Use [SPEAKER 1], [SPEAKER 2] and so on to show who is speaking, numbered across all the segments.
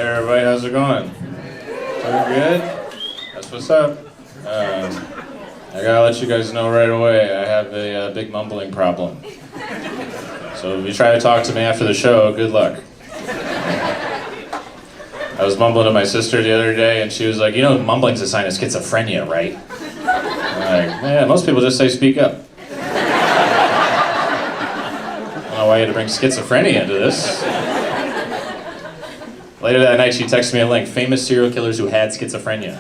[SPEAKER 1] everybody, how's it going? Doing good? That's what's up. I gotta let you guys know right away, I have a big mumbling problem. So if you try to talk to me after the show, good luck. I was mumbling to my sister the other day, and she was like, you know, mumbling's a sign of schizophrenia, right? I'm like, yeah, most people just say speak up. I don't know why you had to bring schizophrenia into this. Later that night, she texted me a link, famous serial killers who had schizophrenia.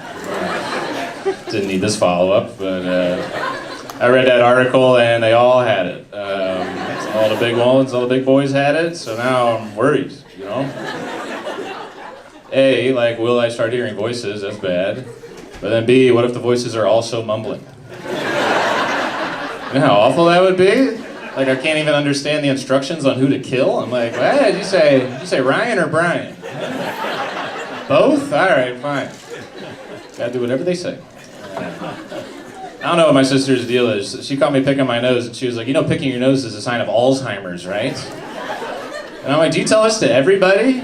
[SPEAKER 1] Didn't need this follow-up, but I read that article and they all had it. All the big ones, all the big boys had it, so now I'm worried, you know? A, like, will I start hearing voices? That's bad. But then B, what if the voices are also mumbling? You know how awful that would be? Like, I can't even understand the instructions on who to kill. I'm like, what did you say? Did you say Ryan or Brian? Both? All right, fine. Gotta do whatever they say. I don't know what my sister's deal is. She caught me picking my nose, and she was like, you know, picking your nose is a sign of Alzheimer's, right? And I'm like, do you tell this to everybody?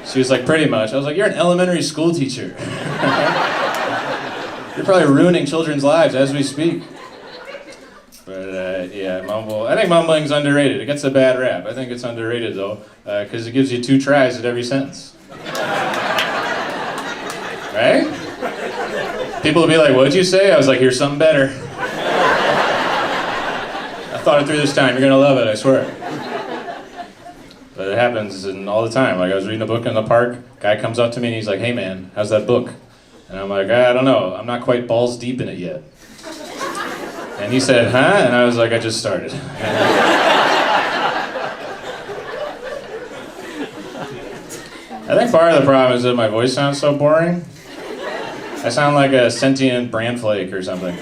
[SPEAKER 1] She was like, pretty much. I was like, you're an elementary school teacher. You're probably ruining children's lives as we speak. But yeah, mumble. I think mumbling's underrated. It gets a bad rap. I think it's underrated though, because it gives you 2 tries at every sentence. Right? People will be like, what'd you say? I was like, here's something better. I thought it through this time. You're gonna love it, I swear. But it happens all the time. Like, I was reading a book in the park. Guy comes up to me and he's like, hey man, how's that book? And I'm like, I don't know. I'm not quite balls deep in it yet. And he said, huh? And I was like, I just started. I think part of the problem is that my voice sounds so boring. I sound like a sentient bran flake or something.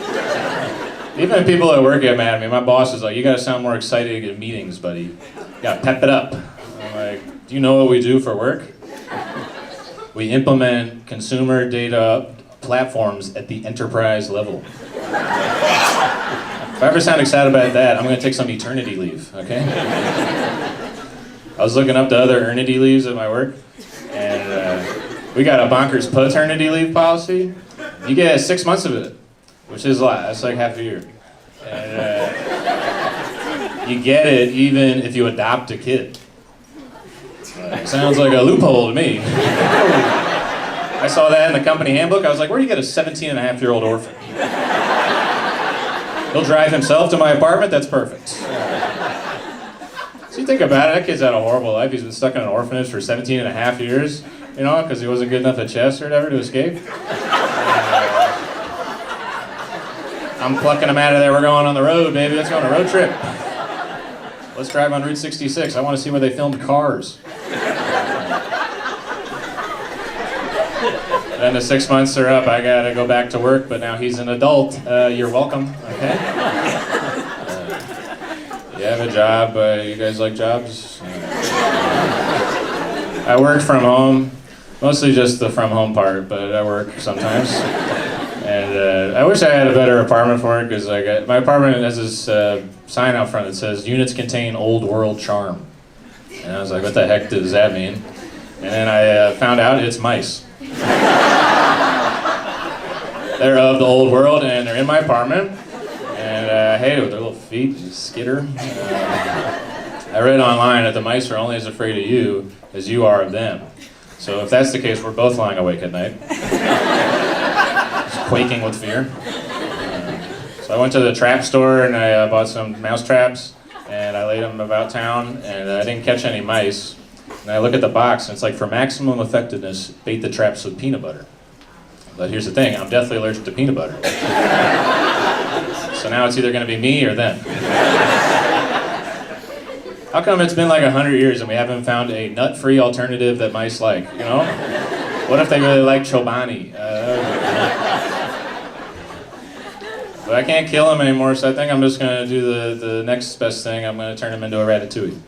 [SPEAKER 1] Even people at work get mad at me. My boss is like, you gotta sound more excited at meetings, buddy. You gotta pep it up. I'm like, do you know what we do for work? We implement consumer data platforms at the enterprise level. If I ever sound excited about that, I'm gonna take some eternity leave, okay? I was looking up the other eternity leaves at my work, and we got a bonkers paternity leave policy. You get 6 months of it, which is a lot. That's like half a year. And you get it even if you adopt a kid. Sounds like a loophole to me. I saw that in the company handbook. I was like, where do you get a 17-and-a-half-year-old orphan? He'll drive himself to my apartment? That's perfect. So you think about it, that kid's had a horrible life. He's been stuck in an orphanage for 17 and a half years, you know, because he wasn't good enough at chess or whatever to escape. I'm plucking him out of there. We're going on the road, baby. Let's go on a road trip. Let's drive on Route 66. I want to see where they filmed Cars. Then the 6 months are up. I gotta go back to work, but now he's an adult. You're welcome. Okay. You have a job. You guys like jobs? I work from home, mostly just the from home part, but I work sometimes. And I wish I had a better apartment for it, because my apartment has this sign out front that says, units contain old world charm. And I was like, what the heck does that mean? And then I found out it's mice. They're of the old world, and they're in my apartment. And I hate it with their little feet, skitter. I read online that the mice are only as afraid of you as you are of them. So if that's the case, we're both lying awake at night. Quaking with fear. So I went to the trap store and I bought some mouse traps, and I laid them about town, and I didn't catch any mice. And I look at the box and it's like, for maximum effectiveness, bait the traps with peanut butter. But here's the thing, I'm deathly allergic to peanut butter. So now it's either gonna be me or them. How come it's been like 100 years and we haven't found a nut-free alternative that mice like, you know? What if they really like Chobani? But I can't kill them anymore, so I think I'm just gonna do the next best thing. I'm gonna turn them into a ratatouille.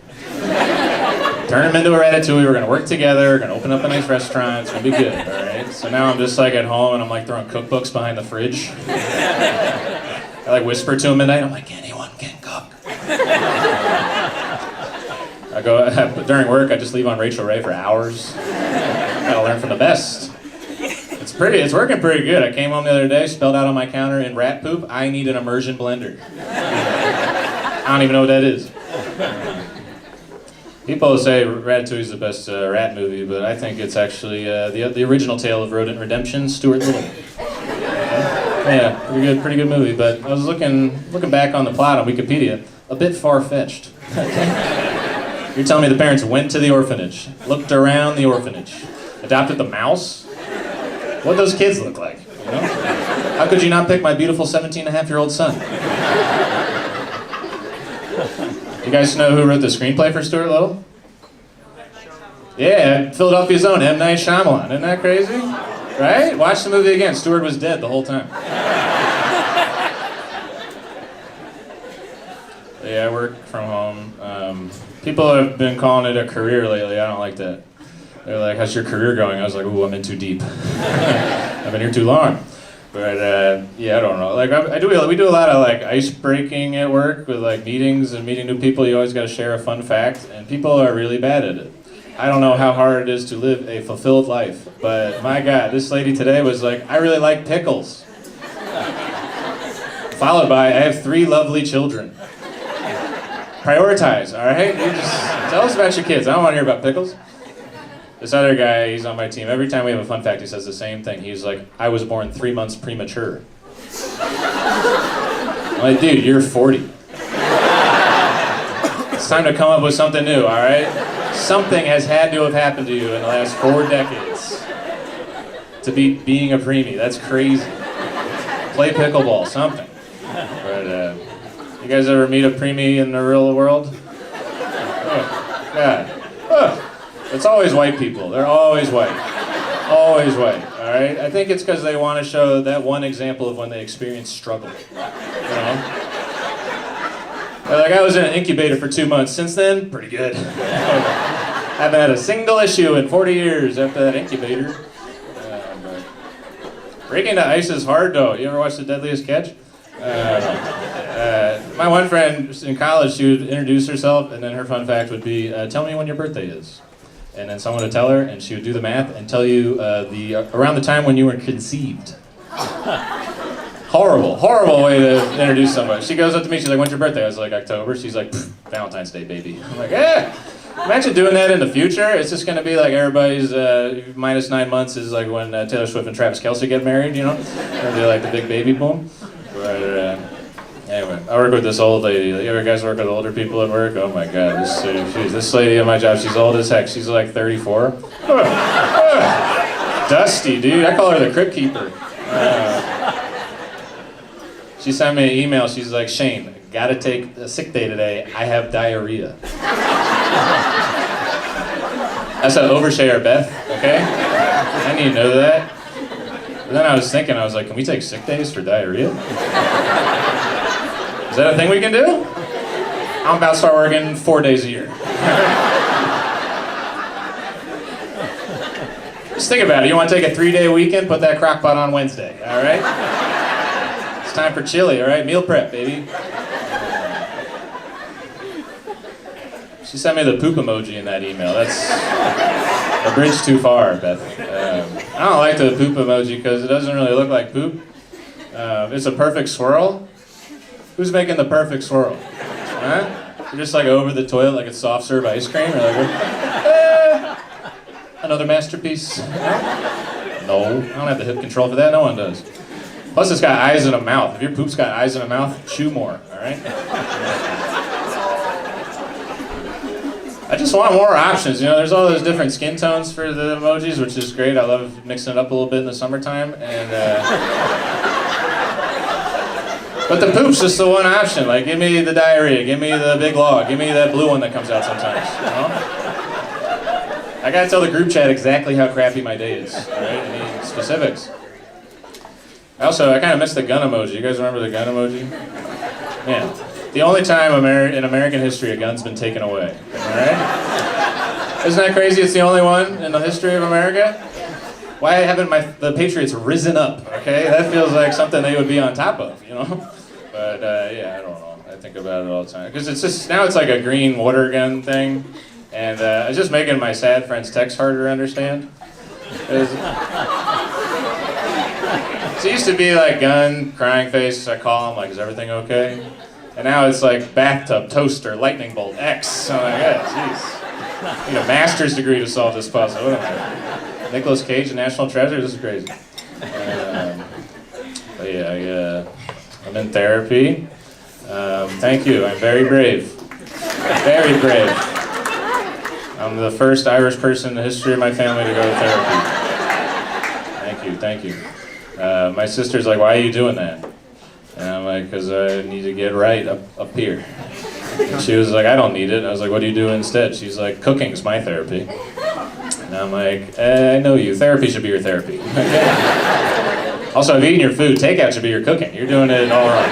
[SPEAKER 1] Turn them into a ratatouille, we're gonna work together, we're gonna open up a nice restaurant, it's gonna be good, all right? So now I'm just like at home and I'm like throwing cookbooks behind the fridge. I like whisper to him at night, I'm like, anyone can cook. go during work. I just leave on Rachel Ray for hours. Gotta learn from the best. It's working pretty good. I came home the other day, spelled out on my counter in rat poop, I need an immersion blender. I don't even know what that is. People say Ratatouille is the best rat movie, but I think it's actually the original tale of rodent redemption, Stuart Little. Yeah, pretty good movie. But I was looking back on the plot on Wikipedia, a bit far-fetched. You're telling me the parents went to the orphanage, looked around the orphanage, adopted the mouse? What those kids look like, you know? How could you not pick my beautiful 17-and-a-half-year-old son? You guys know who wrote the screenplay for Stuart Little? Yeah, Philadelphia's own M. Night Shyamalan. Isn't that crazy? Right? Watch the movie again. Stuart was dead the whole time. Yeah, I work from home. People have been calling it a career lately. I don't like that. They're like, how's your career going? I was like, ooh, I'm in too deep. I've been here too long. But yeah, I don't know. Like we do a lot of like ice breaking at work with like meetings and meeting new people. You always got to share a fun fact, and people are really bad at it. I don't know how hard it is to live a fulfilled life, but my God, this lady today was like, I really like pickles. Followed by, I have 3 lovely children. Prioritize, all right? You just tell us about your kids. I don't want to hear about pickles. This other guy, he's on my team. Every time we have a fun fact, he says the same thing. He's like, I was born 3 months premature. I'm like, dude, you're 40. It's time to come up with something new, all right? Something has had to have happened to you in the last 4 decades to be being a preemie. That's crazy. Play pickleball, something. But, you guys ever meet a preemie in the real world? Oh, God. Oh. It's always white people. They're always white. Always white, all right? I think it's because they want to show that one example of when they experience struggle, you know? They're like, I was in an incubator for 2 months. Since then, pretty good. Haven't had a single issue in 40 years after that incubator. Breaking the ice is hard, though. You ever watch The Deadliest Catch? My one friend in college, she would introduce herself, and then her fun fact would be, tell me when your birthday is. And then someone would tell her, and she would do the math and tell you around the time when you were conceived. Horrible way to introduce somebody. She goes up to me, she's like, when's your birthday? I was like, October. She's like, Valentine's Day, baby. I'm like, yeah. Imagine doing that in the future. It's just going to be like everybody's minus 9 months is like when Taylor Swift and Travis Kelce get married, you know? It'll be like the big baby boom. But anyway, I work with this old lady. You ever guys work with older people at work? Oh my God, this lady at my job, she's old as heck. She's like 34. Dusty, dude. I call her the crypt keeper. She sent me an email. She's like, Shane, gotta take a sick day today. I have diarrhea. That's an overshare, Beth, okay? I need to know that. But then I was thinking, I was like, can we take sick days for diarrhea? Is that a thing we can do? I'm about to start working 4 days a year. Just think about it. You want to take a 3-day weekend? Put that crock pot on Wednesday, all right? It's time for chili, all right? Meal prep, baby. She sent me the poop emoji in that email. That's a bridge too far, Beth. I don't like the poop emoji because it doesn't really look like poop. It's a perfect swirl. Who's making the perfect swirl? Huh? You're just like over the toilet like it's soft serve ice cream? Or like, another masterpiece? No, I don't have the hip control for that. No one does. Plus it's got eyes and a mouth. If your poop's got eyes and a mouth, chew more, all right? I just want more options, you know, there's all those different skin tones for the emojis, which is great. I love mixing it up a little bit in the summertime, and but the poop's just the one option. Like, give me the diarrhea, give me the big log, give me that blue one that comes out sometimes, you know? I gotta tell the group chat exactly how crappy my day is, all right? I need specifics. I kind of miss the gun emoji. You guys remember the gun emoji? Yeah. The only time in American history a gun's been taken away, alright? Isn't that crazy? It's the only one in the history of America? Why haven't the Patriots risen up, okay? That feels like something they would be on top of, you know? But yeah, I don't know. I think about it all the time. Because it's just, now it's like a green water gun thing. And I was just making my sad friends' text harder to understand. So it used to be like gun, crying face, I call them like, is everything okay? And now it's like bathtub, toaster, lightning bolt, X. So I'm like, yeah, jeez. I need a master's degree to solve this puzzle. What am I? Nicolas Cage and National Treasure? This is crazy. But yeah, I'm in therapy. Thank you, I'm very brave. Very brave. I'm the first Irish person in the history of my family to go to therapy. Thank you. My sister's like, why are you doing that? And I'm like, because I need to get right up here. And she was like, I don't need it. I was like, what do you do instead? She's like, cooking's my therapy. And I'm like, I know you. Therapy should be your therapy. Okay? Also, I've eaten your food. Takeout should be your cooking. You're doing it all wrong.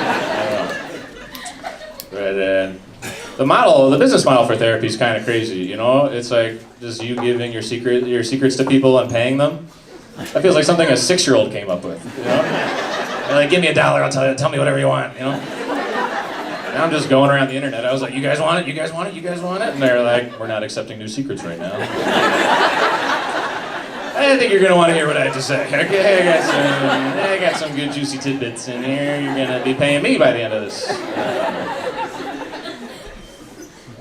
[SPEAKER 1] But the business model for therapy is kind of crazy, you know? It's like just you giving your secrets to people and paying them. That feels like something a 6-year-old came up with, you know? They're like, give me $1, I'll tell me whatever you want, you know? And I'm just going around the internet. I was like, you guys want it? You guys want it? You guys want it? And they're like, we're not accepting new secrets right now. I think you're gonna want to hear what I have to say. Okay, I got some good juicy tidbits in here. You're gonna be paying me by the end of this.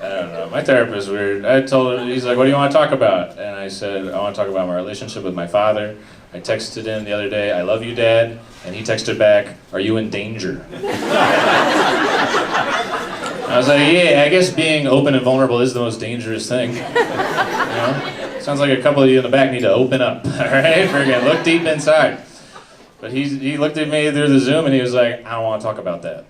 [SPEAKER 1] I don't know. My therapist is weird. I told him, he's like, what do you want to talk about? And I said, I want to talk about my relationship with my father. I texted him the other day, I love you, Dad. And he texted back, are you in danger? I was like, yeah, I guess being open and vulnerable is the most dangerous thing. You know? Sounds like a couple of you in the back need to open up, all right? Forget, look deep inside. But he looked at me through the Zoom and he was like, I don't want to talk about that.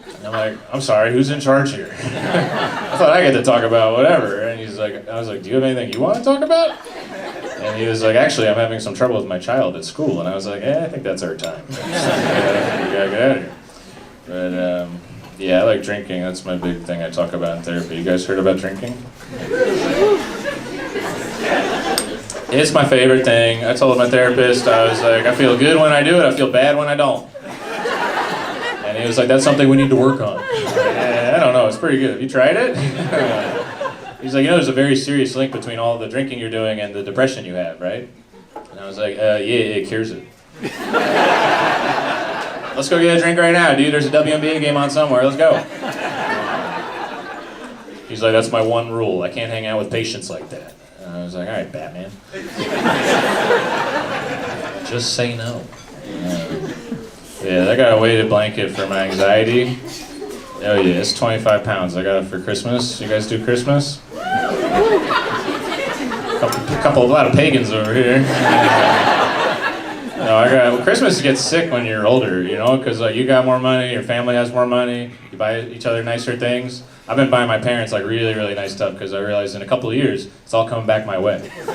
[SPEAKER 1] And I'm like, I'm sorry, who's in charge here? I thought I get to talk about whatever. And he's like, I was like, do you have anything you want to talk about? And he was like, actually, I'm having some trouble with my child at school. And I was like, I think that's our time. We gotta get out of here. But yeah, I like drinking. That's my big thing I talk about in therapy. You guys heard about drinking? It's my favorite thing. I told my therapist, I was like, I feel good when I do it, I feel bad when I don't. And he was like, that's something we need to work on. I don't know, it's pretty good. Have you tried it? He's like, you know, there's a very serious link between all the drinking you're doing and the depression you have, right? And I was like, yeah, it cures it. Let's go get a drink right now, dude. There's a WNBA game on somewhere. Let's go. He's like, that's my one rule. I can't hang out with patients like that. And I was like, all right, Batman. Just say no. Yeah, I got a weighted blanket for my anxiety. Oh yeah, it's 25 pounds. I got it for Christmas. You guys do Christmas? A lot of pagans over here. No, Christmas gets sick when you're older, you know, because you got more money, your family has more money, you buy each other nicer things. I've been buying my parents like really, really nice stuff because I realized in a couple of years, it's all coming back my way. You know?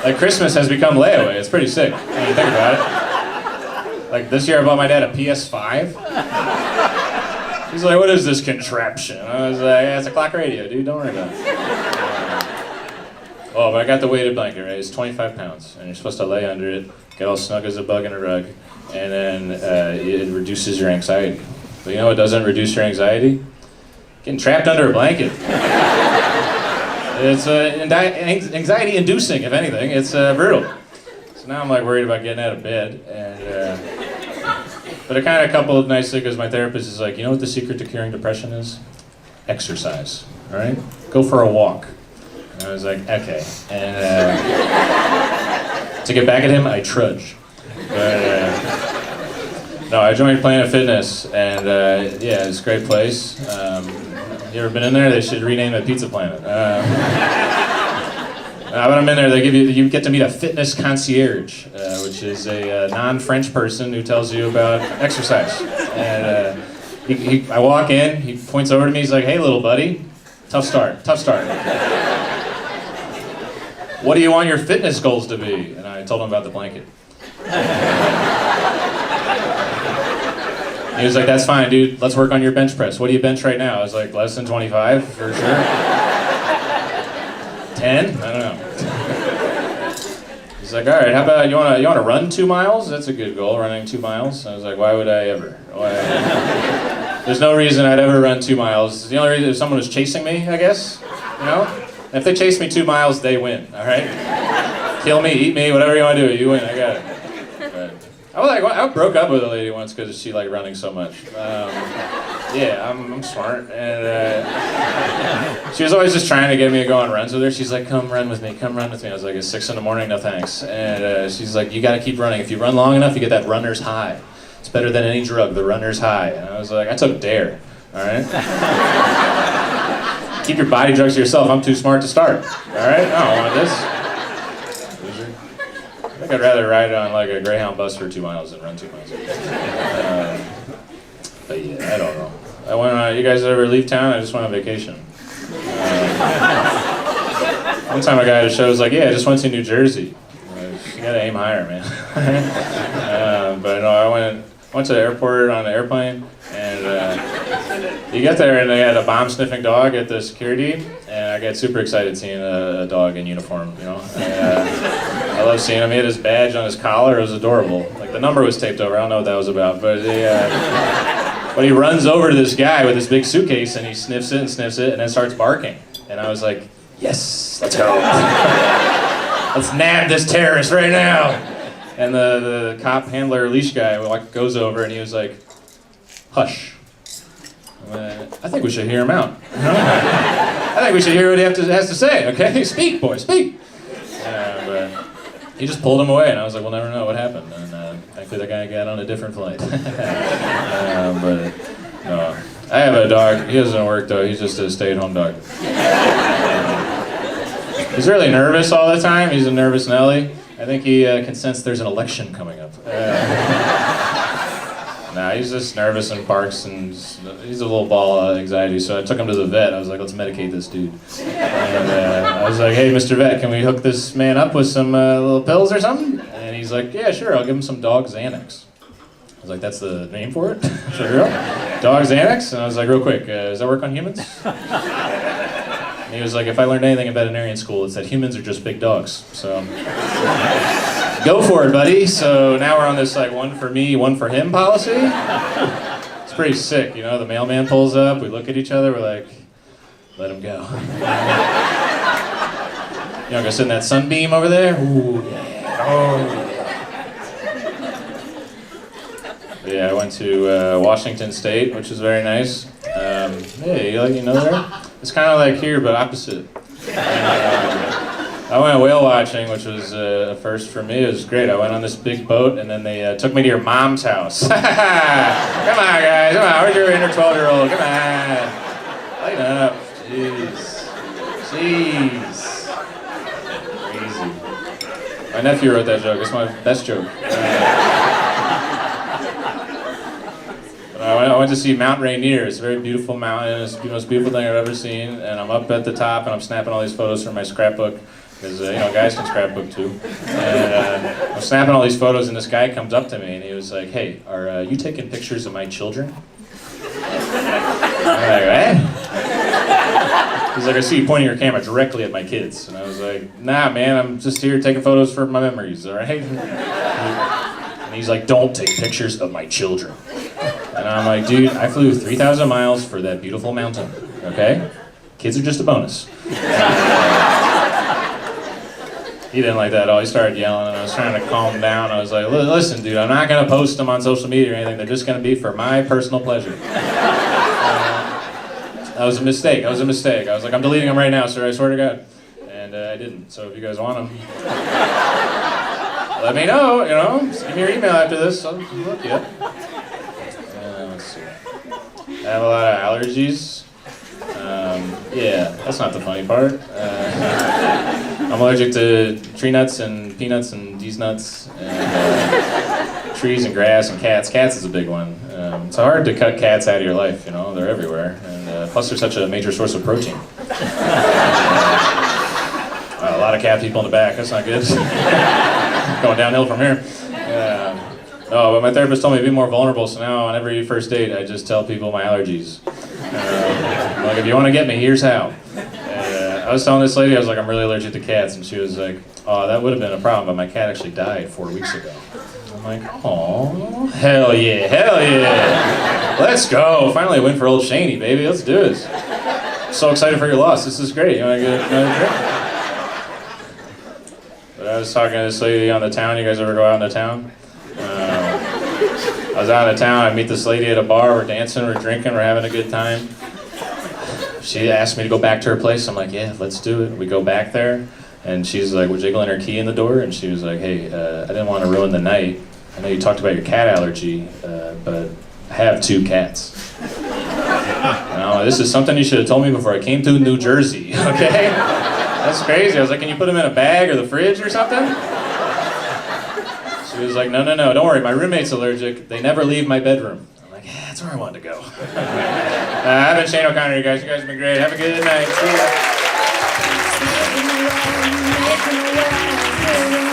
[SPEAKER 1] Like Christmas has become layaway. It's pretty sick when you think about it. Like this year I bought my dad a PS5. He's like, what is this contraption? I was like, yeah, it's a clock radio, dude, don't worry about it. Oh, but I got the weighted blanket, right? It's 25 pounds, and you're supposed to lay under it, get all snug as a bug in a rug, and then it reduces your anxiety. But you know what doesn't reduce your anxiety? Getting trapped under a blanket. It's anxiety-inducing, if anything. It's brutal. So now I'm like worried about getting out of bed, and but I kind of coupled nicely because my therapist is like, you know what the secret to curing depression is? Exercise. All right, go for a walk. And I was like, okay. And to get back at him, I trudge. But no, I joined Planet Fitness, and yeah, it's a great place. You ever been in there? They should rename it Pizza Planet. When I'm in there, you get to meet a fitness concierge, which is a non-French person who tells you about exercise. And I walk in, he points over to me, he's like, hey, little buddy, tough start. What do you want your fitness goals to be? And I told him about the blanket. He was like, that's fine, dude. Let's work on your bench press. What do you bench right now? I was like, less than 25, for sure. 10? I don't know. He's like, all right, how about you want to run 2 miles? That's a good goal, running 2 miles. I was like, why would I ever? There's no reason I'd ever run 2 miles. The only reason if someone was chasing me, I guess, you know? If they chase me 2 miles, they win, all right? Kill me, eat me, whatever you want to do, you win, I got it. But I broke up with a lady once because she liked running so much. Yeah, I'm smart, and she was always just trying to get me to go on runs with her. She's like, come run with me, come run with me. I was like, it's 6 in the morning, no thanks. And she's like, you gotta keep running. If you run long enough, you get that runner's high. It's better than any drug, the runner's high. And I was like, I took Dare, all right? Keep your body drugs to yourself, I'm too smart to start, all right? I don't want this. Loser. I think I'd rather ride on like a Greyhound bus for 2 miles than run 2 miles. But yeah, I don't know. I went on, you guys ever leave town? I just went on vacation. One time a guy at a show was like, yeah, I just went to New Jersey. You gotta aim higher, man. But no, I went to the airport on an airplane, and you get there and they had a bomb-sniffing dog at the security, and I got super excited seeing a dog in uniform, you know. I love seeing him. He had his badge on his collar. It was adorable. Like the number was taped over. I don't know what that was about, but but he runs over to this guy with this big suitcase and he sniffs it and then starts barking. And I was like, yes, let's go. Let's nab this terrorist right now. And the cop handler leash guy goes over and he was like, hush. I think we should hear him out. I think we should hear what he has to say, okay? Speak, boy, speak. But he just pulled him away and I was like, we'll never know what happened. And thankfully that guy got on a different flight. But no, I have a dog. He doesn't work though. He's just a stay-at-home dog. He's really nervous all the time. He's a nervous Nelly. I think he can sense there's an election coming up. Nah, he's just nervous and barks, and he's a little ball of anxiety. So I took him to the vet. I was like, let's medicate this dude. And I was like, hey, Mr. Vet, can we hook this man up with some little pills or something? And he's like, yeah, sure. I'll give him some dog Xanax. I was like, that's the name for it? Sure. Dog Xanax? And I was like, real quick, does that work on humans? And he was like, if I learned anything in veterinarian school, it's that humans are just big dogs. So go for it, buddy. So now we're on this like one for me, one for him policy. It's pretty sick, you know. The mailman pulls up, we look at each other, we're like, let him go. You know, go sit in that sunbeam over there. Ooh, yeah. Oh, yeah. Yeah, I went to Washington State, which was very nice. Hey, you know there? It's kind of like here, but opposite. I went whale watching, which was a first for me. It was great. I went on this big boat, and then they took me to your mom's house. Come on, guys. Come on. Where's your inner 12-year-old? Come on. Lighten up. Jeez. Crazy. My nephew wrote that joke. It's my best joke. I went to see Mount Rainier. It's a very beautiful mountain. It's the most beautiful thing I've ever seen. And I'm up at the top, and I'm snapping all these photos from my scrapbook. Because, you know, guys can scrapbook too. And I'm snapping all these photos, and this guy comes up to me, and he was like, hey, are you taking pictures of my children? I'm like, what? He's like, I see you pointing your camera directly at my kids. And I was like, nah, man, I'm just here taking photos for my memories, all right? And he's like, don't take pictures of my children. And I'm like, dude, I flew 3,000 miles for that beautiful mountain, okay? Kids are just a bonus. He didn't like that at all. He started yelling, and I was trying to calm him down. I was like, listen, dude, I'm not going to post them on social media or anything. They're just going to be for my personal pleasure. That was a mistake. I was like, I'm deleting them right now, sir. I swear to God. And I didn't. So if you guys want them, let me know, you know. Just give me your email after this. I'll look you up. Let's see. I have a lot of allergies. Yeah, that's not the funny part. I'm allergic to tree nuts and peanuts and these nuts and trees and grass and cats. Cats is a big one. It's hard to cut cats out of your life, you know, they're everywhere. And plus they're such a major source of protein. A lot of cat people in the back, that's not good. Going downhill from here. No, but my therapist told me to be more vulnerable, so now on every first date I just tell people my allergies. Like, if you want to get me, here's how. I was telling this lady, I was like, I'm really allergic to cats, and she was like, oh, that would have been a problem, but my cat actually died 4 weeks ago. I'm I'm like, oh, hell yeah, hell yeah. Let's go. Finally a win for old Shaney, baby. Let's do this. I'm so excited for your loss. This is great. You want to get another drink? But I was talking to this lady on the town. You guys ever go out in the town? I was out of town. I meet this lady at a bar. We're dancing, we're drinking, we're having a good time. She asked me to go back to her place. I'm like, yeah, let's do it. We go back there, and she's like, we're jiggling her key in the door, and she was like, hey, I didn't want to ruin the night. I know you talked about your cat allergy, but I have 2 cats. And I'm like, this is something you should have told me before I came to New Jersey, okay? That's crazy. I was like, can you put them in a bag or the fridge or something? She was like, no, don't worry, my roommate's allergic. They never leave my bedroom. I'm like, yeah, that's where I wanted to go. I've been Shane O'Connor, you guys. You guys have been great. Have a good night. See ya.